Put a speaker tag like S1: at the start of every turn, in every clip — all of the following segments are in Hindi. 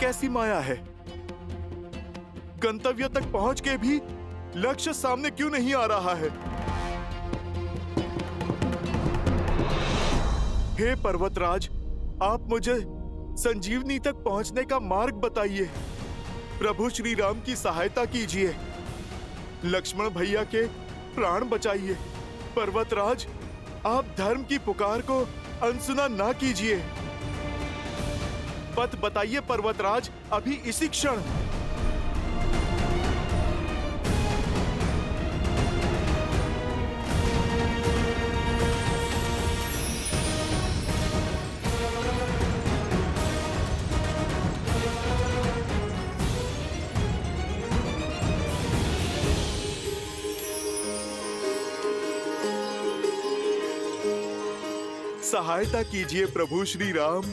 S1: कैसी माया है? गंतव्य तक पहुंच के भी लक्ष्य सामने क्यों नहीं आ रहा है? हे पर्वतराज, आप मुझे संजीवनी तक पहुंचने का मार्ग बताइए। प्रभु श्री राम की सहायता कीजिए। लक्ष्मण भैया के प्राण बचाइए। पर्वतराज, आप धर्म की पुकार को अनसुना ना कीजिए। पथ बताइए पर्वतराज, अभी इसी क्षण। सहायता कीजिए प्रभु श्री राम।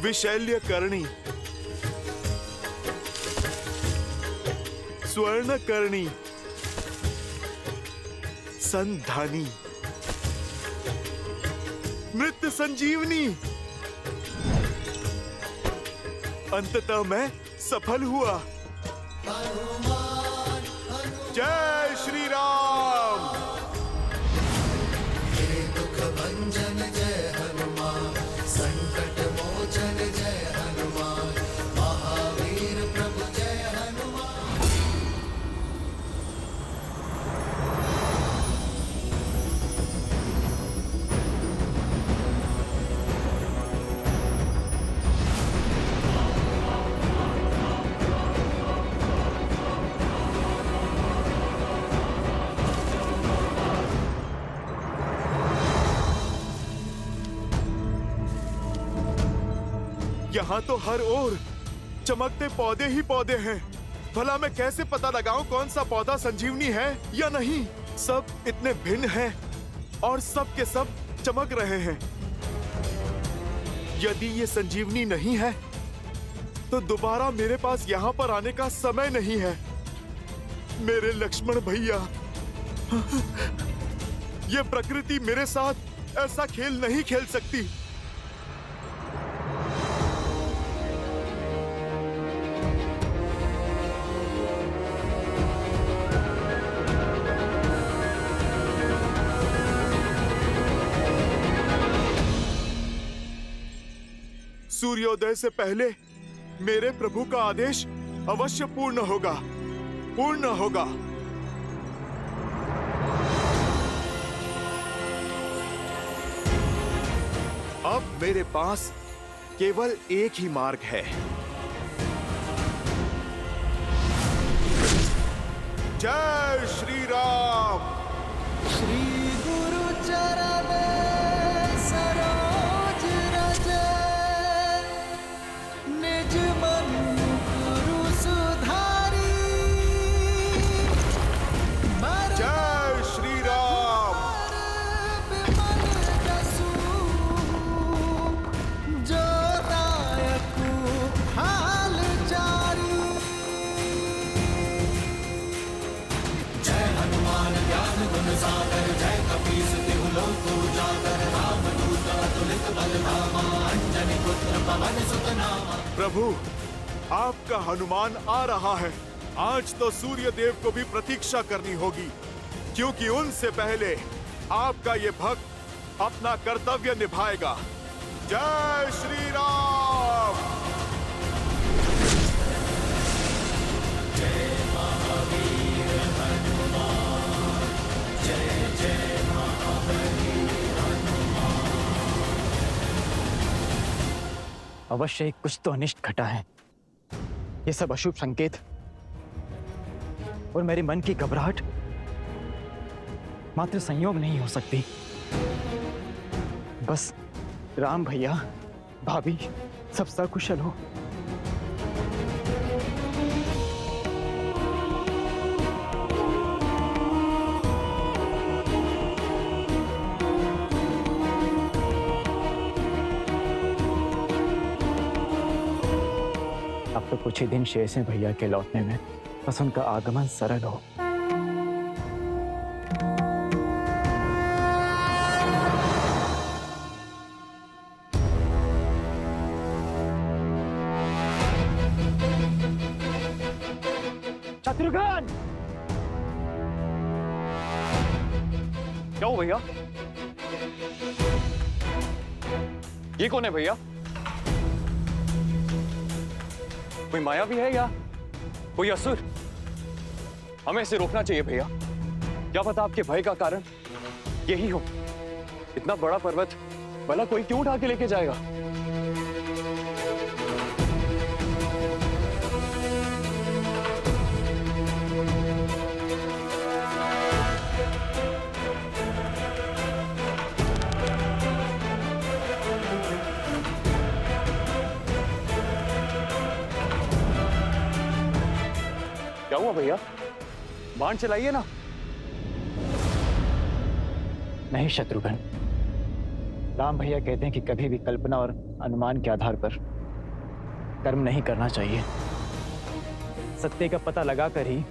S1: विशल्य करणी, स्वर्ण करणी, संधानी, मृत संजीवनी। अंततः मैं सफल हुआ। जय श्री राम।
S2: भंजन जय हनुमान, संकट मोचन जय हनुमान, महावीर प्रभु जय हनुमान।
S1: यहाँ तो हर ओर चमकते पौधे ही पौधे हैं। भला मैं कैसे पता लगाऊं कौन सा पौधा संजीवनी है या नहीं? सब इतने भिन्न हैं और सब के सब चमक रहे हैं। यदि ये संजीवनी नहीं है तो दोबारा मेरे पास यहाँ पर आने का समय नहीं है। मेरे लक्ष्मण भैया, ये प्रकृति मेरे साथ ऐसा खेल नहीं खेल सकती। सूर्योदय से पहले मेरे प्रभु का आदेश अवश्य पूर्ण होगा, पूर्ण होगा। अब मेरे पास केवल एक ही मार्ग है। जय श्री राम।
S2: श्री गुरु चरण सरोज रज, निज मन गुरु सुधारी।
S1: जय श्री राम।
S2: विमल जसु, जो दायक हाल चारी। जय हनुमान ज्ञान गुण सागर, जय कपीस तिहु लोक उजागर। रामदूत अतुलित बल धामा, अंजनी पुत्र पवन सुत नामा।
S1: प्रभु, आपका हनुमान आ रहा है। आज तो सूर्य देव को भी प्रतीक्षा करनी होगी, क्योंकि उनसे पहले आपका ये भक्त अपना कर्तव्य निभाएगा। जय श्री राम।
S2: जय महावीर हनुमान, जय जय महावीर हनुमान।
S3: अवश्य ही कुछ तो अनिष्ट घटा है। ये सब अशुभ संकेत और मेरे मन की घबराहट मात्र संयोग नहीं हो सकती। बस राम भैया, भाभी सब सकुशल हो। अब तो कुछ ही दिन शेष हैं भैया के लौटने में, बस उनका आगमन सरल हो। शत्रुघ्न!
S4: क्या हो भैया? ये कौन है भैया? कोई माया भी है या कोई असुर? हमें इसे रोकना चाहिए भैया। क्या पता आपके भय का कारण यही हो। इतना बड़ा पर्वत भला कोई क्यों उठा के लेके जाएगा? क्या हुआ भैया? बाण चलाइए ना।
S3: नहीं शत्रुघ्न, राम भैया कहते हैं कि कभी भी कल्पना और अनुमान के आधार पर कर्म नहीं करना चाहिए। सत्य का पता लगाकर ही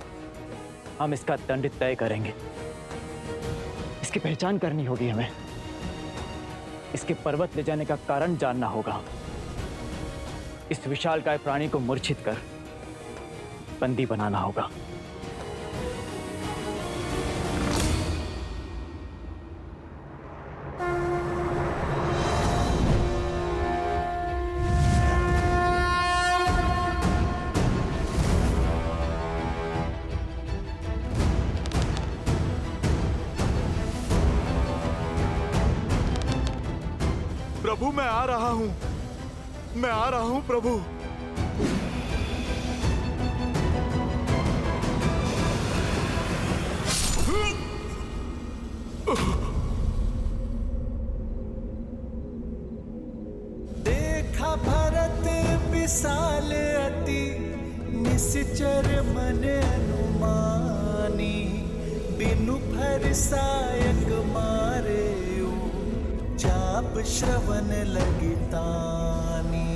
S3: हम इसका दंड तय करेंगे। इसकी पहचान करनी होगी हमें। इसके पर्वत ले जाने का कारण जानना होगा। इस विशालकाय प्राणी को मूर्छित कर बंदी बनाना होगा।
S1: प्रभु मैं आ रहा हूं, मैं आ रहा हूं प्रभु।
S2: देखा भरत विशाल अति निश्चर मन अनुमानी, बिनु फरसायक मारे चाप श्रवण लगितानी।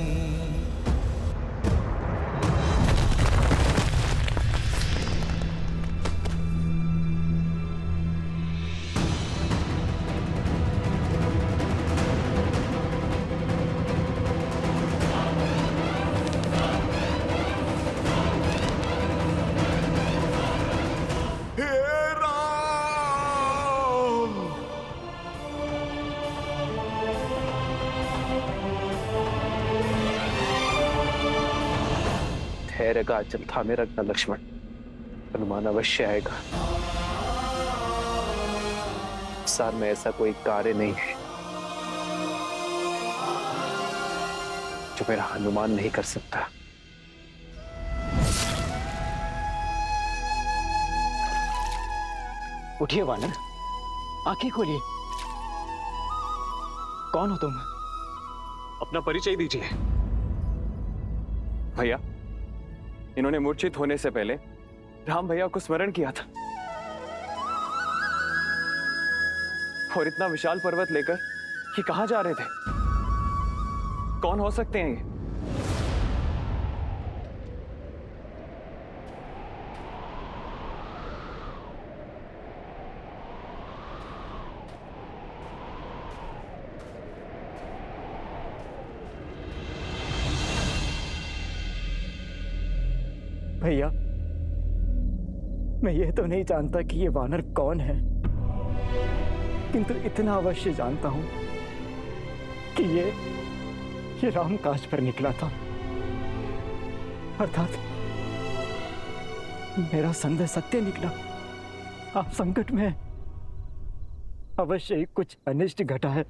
S4: धैर्य का आंचल थामे रखना लक्ष्मण, हनुमान अवश्य आएगा। संसार में ऐसा कोई कार्य नहीं है जो मेरा हनुमान नहीं कर सकता।
S3: उठिए वानर, आंखें खोलिए। कौन हो तुम?
S4: अपना परिचय दीजिए। भैया, इन्होंने मूर्छित होने से पहले राम भैया को स्मरण किया था और इतना विशाल पर्वत लेकर ये कहां जा रहे थे? कौन हो सकते हैं ये?
S3: भैया, मैं ये तो नहीं जानता कि ये वानर कौन है, किंतु इतना अवश्य जानता हूं कि ये रामकाज पर निकला था। अर्थात मेरा संदेह सत्य निकला। आप संकट में हैं। अवश्य ही कुछ अनिष्ट घटा है।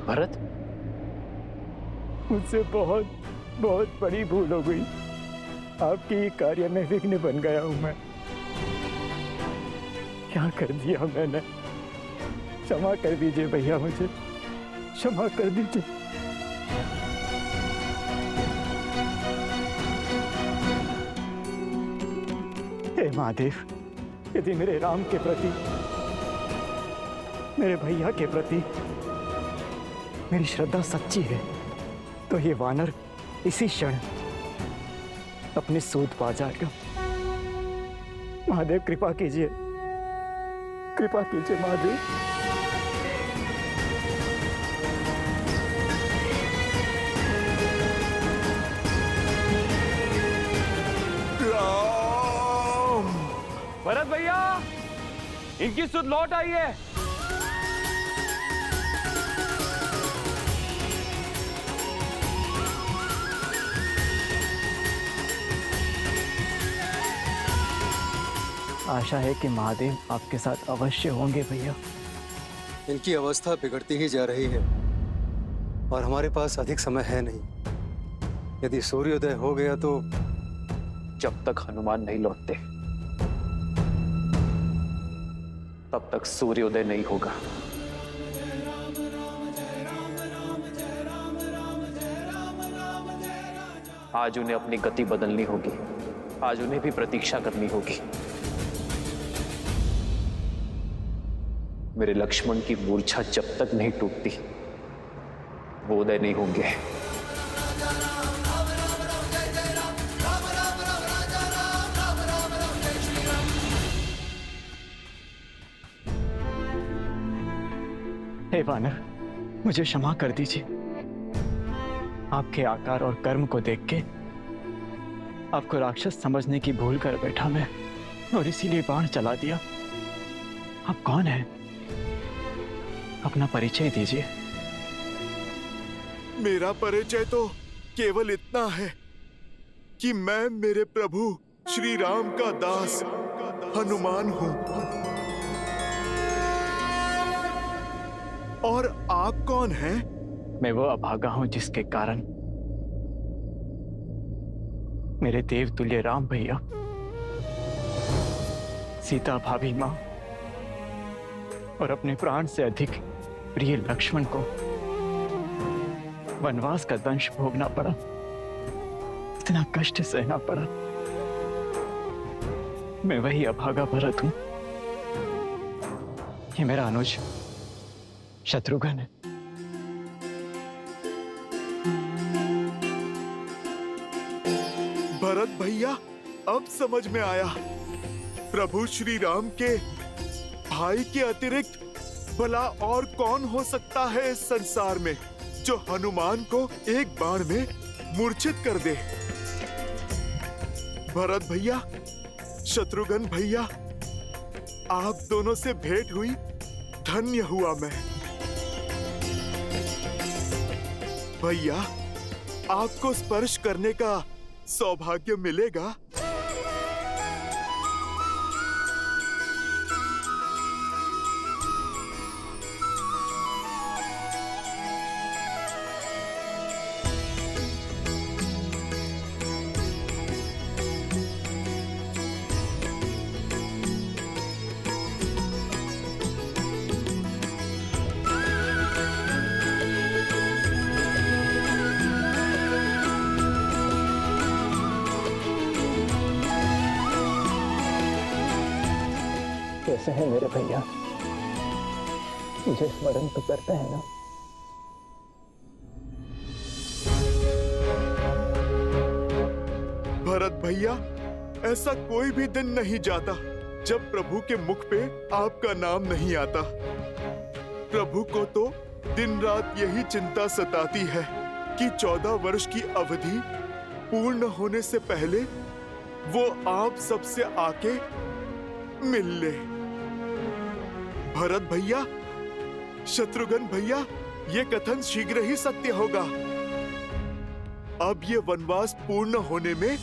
S4: भरत,
S3: मुझसे बहुत बहुत बड़ी भूल हो गई। आपके कार्य में विघ्न बन गया हूं मैं। क्या कर दिया मैंने? क्षमा कर दीजिए भैया, मुझे क्षमा कर दीजिए। हे महादेव, यदि मेरे राम के प्रति, मेरे भैया के प्रति मेरी श्रद्धा सच्ची है तो ये वानर इसी क्षण अपनी सूद पा जाएगा। महादेव कृपा कीजिए, कृपा कीजिए महादेव।
S4: इनकी सुध लौट आई है।
S3: आशा है कि महादेव आपके साथ अवश्य होंगे भैया।
S5: इनकी अवस्था बिगड़ती ही जा रही है और हमारे पास अधिक समय है नहीं। यदि सूर्योदय हो गया तो
S4: जब तक हनुमान नहीं लौटते तब तक सूर्योदय नहीं होगा। आज उन्हें अपनी गति बदलनी होगी, आज उन्हें भी प्रतीक्षा करनी होगी। मेरे लक्ष्मण की मूर्छा जब तक नहीं टूटती वो उदय नहीं होंगे।
S3: हे वानर, मुझे क्षमा कर दीजिए। आपके आकार और कर्म को देख के आपको राक्षस समझने की भूल कर बैठा मैं, और इसीलिए बाण चला दिया। आप कौन हैं? अपना परिचय दीजिए।
S1: मेरा परिचय तो केवल इतना है कि मैं मेरे प्रभु श्री राम का दास हनुमान हूं। और आप कौन हैं?
S3: मैं वो अभागा हूं जिसके कारण मेरे देवतुल्य राम भैया, सीता भाभी मां और अपने प्राण से अधिक प्रिय लक्ष्मण को वनवास का दंश भोगना पड़ा, इतना कष्ट सहना पड़ा। मैं वही अभागा भरत हूं। ये मेरा अनुज शत्रुघ्न है।
S1: भरत भैया, अब समझ में आया। प्रभु श्री राम के भाई के अतिरिक्त भला और कौन हो सकता है इस संसार में जो हनुमान को एक बाण में मूर्छित कर दे। भरत भैया, शत्रुघ्न भैया, आप दोनों से भेंट हुई धन्य हुआ मैं। भैया, आपको स्पर्श करने का सौभाग्य मिलेगा।
S3: कैसे हैं मेरे भैया? मुझे स्मरण तो करते हैं ना?
S1: भरत भैया, ऐसा कोई भी दिन नहीं जाता जब प्रभु के मुख पे आपका नाम नहीं आता। प्रभु को तो दिन रात यही चिंता सताती है कि 14 वर्ष की अवधि पूर्ण होने से पहले वो आप सबसे आके मिल ले। भरत भैया, शत्रुघ्न भैया, ये कथन शीघ्र ही सत्य होगा। अब ये वनवास पूर्ण होने में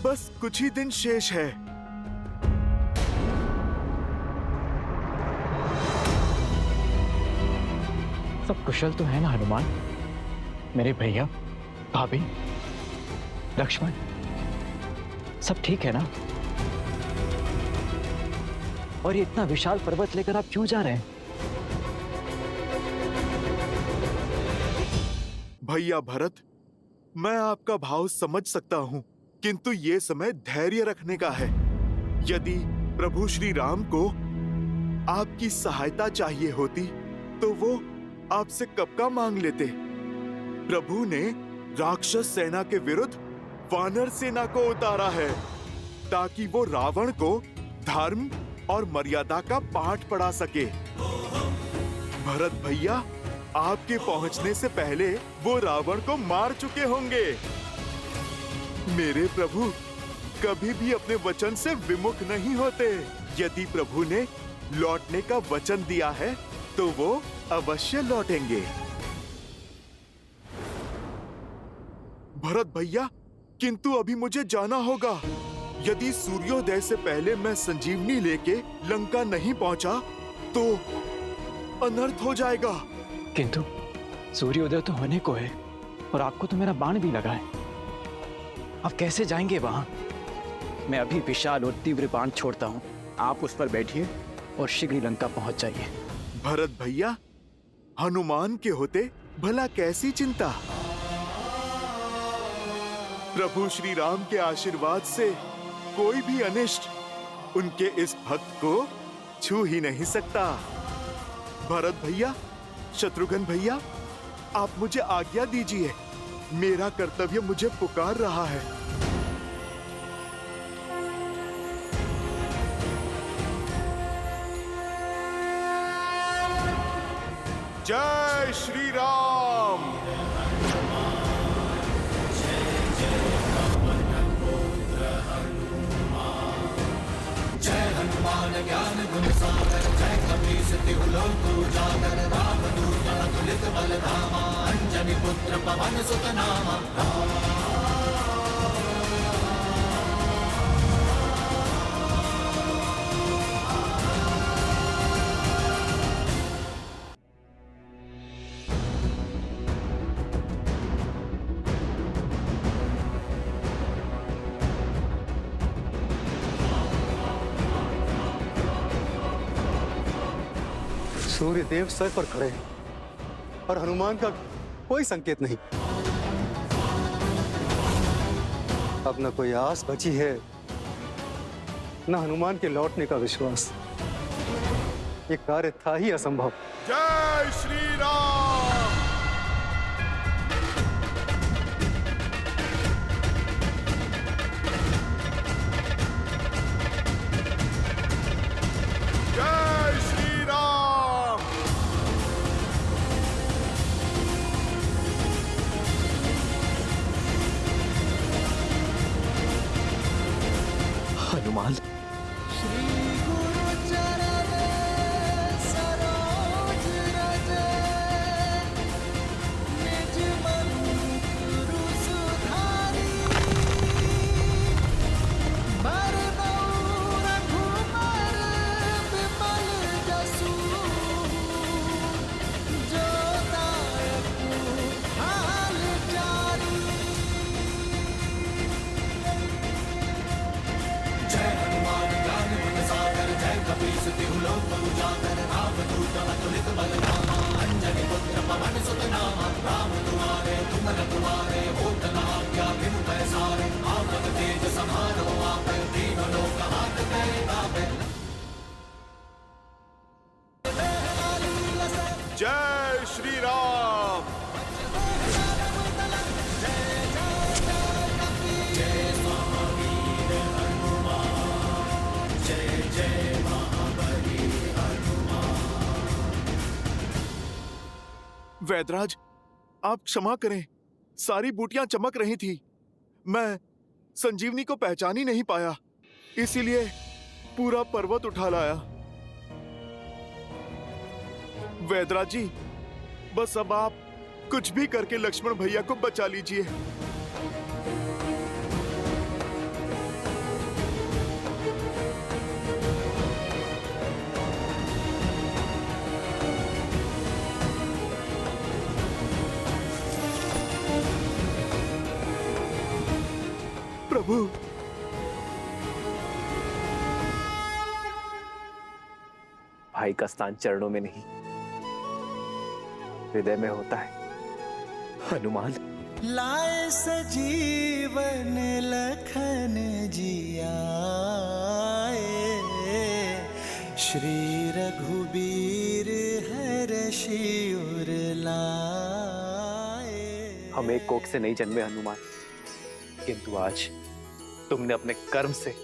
S1: बस कुछ ही दिन शेष है।
S3: सब कुशल तो है ना हनुमान? मेरे भैया, भाभी, लक्ष्मण, सब ठीक है ना? और ये इतना विशाल पर्वत लेकर आप क्यों जा रहे हैं?
S1: भैया भरत, मैं आपका भाव समझ सकता हूँ, किंतु ये समय धैर्य रखने का है। यदि प्रभु श्री राम को आपकी सहायता चाहिए होती तो वो आपसे कब का मांग लेते। प्रभु ने राक्षस सेना के विरुद्ध वानर सेना को उतारा है ताकि वो रावण को धर्म और मर्यादा का पाठ पढ़ा सके। भरत भैया, आपके पहुंचने से पहले वो रावण को मार चुके होंगे। मेरे प्रभु कभी भी अपने वचन से विमुख नहीं होते। यदि प्रभु ने लौटने का वचन दिया है तो वो अवश्य लौटेंगे। भरत भैया, किंतु अभी मुझे जाना होगा। यदि सूर्योदय से पहले मैं संजीवनी लेके लंका नहीं पहुंचा तो अनर्थ हो जाएगा।
S3: किंतु सूर्योदय तो होने को है और आपको तो मेरा बाण भी लगा है। आप कैसे जाएंगे वहां? मैं अभी विशाल और तीव्र बाण छोड़ता हूं। आप उस पर बैठिए और शीघ्र ही लंका पहुंच जाइए।
S1: भरत भैया, हनुमान के होते भला कैसी चिंता। प्रभु श्री राम के आशीर्वाद से कोई भी अनिष्ट उनके इस भक्त को छू ही नहीं सकता। भरत भैया, शत्रुघ्न भैया, आप मुझे आज्ञा दीजिए। मेरा कर्तव्य मुझे पुकार रहा है। जय श्री राम।
S2: जय हनुमान ज्ञान गुण सागर जय कपीस तिहु लोक उजागर रामदूत अतुलित बल धामा अंजनी पुत्र पवन सुत नामा।
S5: सूर्य देव सर पर खड़े हैं और हनुमान का कोई संकेत नहीं। अब न कोई आस बची है, न हनुमान के लौटने का विश्वास। ये कार्य था ही असंभव।
S1: जय श्री राम। जय श्री राम।
S3: हनुमान,
S2: जय हनुमान ज्ञान गुण सागर जय कपीस तिहु लोक उजागर रामदूत अतुलित बल धामा अंजनी पुत्र पवन सुत नामा। राम तुम्हारे तुम रखवारे होत न आज्ञा बिनु पैसारे आपन तेज समारो आपै तीनों लोक हाथ करे तापै।
S1: जय श्री राम। वैदराज, आप क्षमा करें। सारी बूटियां चमक रही थी, मैं संजीवनी को पहचान ही नहीं पाया, इसीलिए पूरा पर्वत उठा लाया। वैदराज जी, बस अब आप कुछ भी करके लक्ष्मण भैया को बचा लीजिए। प्रभु,
S4: भाई का स्थान चरणों में नहीं, हृदय में होता है। हनुमान,
S6: लाए सजीवन लखन जियाए श्री रघुबीर हर्षि उर लाए।
S4: हम एक कोख से नहीं जन्मे हनुमान, किंतु आज तुमने अपने कर्म से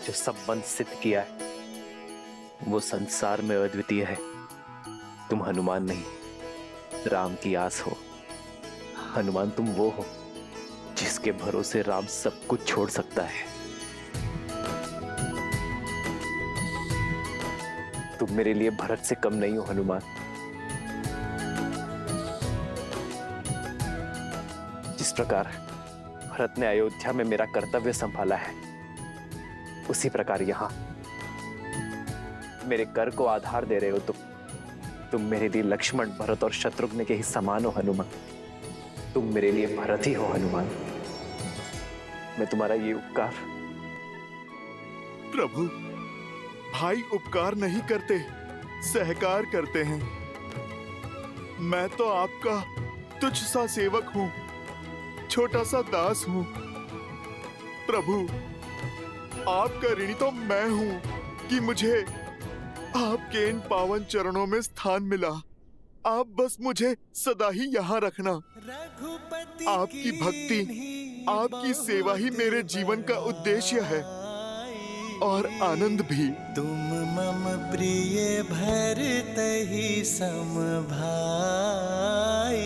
S4: जो संबंध सिद्ध किया है वो संसार में अद्वितीय है। तुम हनुमान नहीं, राम की आस हो। हनुमान, तुम वो हो जिसके भरोसे राम सब कुछ छोड़ सकता है। तुम मेरे लिए भरत से कम नहीं हो हनुमान। जिस प्रकार भरत ने अयोध्या में मेरा कर्तव्य संभाला है, उसी प्रकार यहां मेरे कर को आधार दे रहे हो तुम मेरे लिए लक्ष्मण, भरत और शत्रुघ्न के ही समान हो हनुमान। तुम मेरे लिए भरत ही हो हनुमान। मैं तुम्हारा ये उपकार।
S1: प्रभु, भाई उपकार नहीं करते, सहकार करते हैं। मैं तो आपका तुच्छ सा सेवक हूं, छोटा सा दास हूं। प्रभु, आपका ऋणी तो मैं हूं कि मुझे आपके इन पावन चरणों में स्थान मिला। आप बस मुझे सदा ही यहाँ रखना। आपकी भक्ति, आपकी सेवा ही मेरे जीवन का उद्देश्य है और आनंद भी।
S6: तुम मम प्रिय भरत ही सम भाई।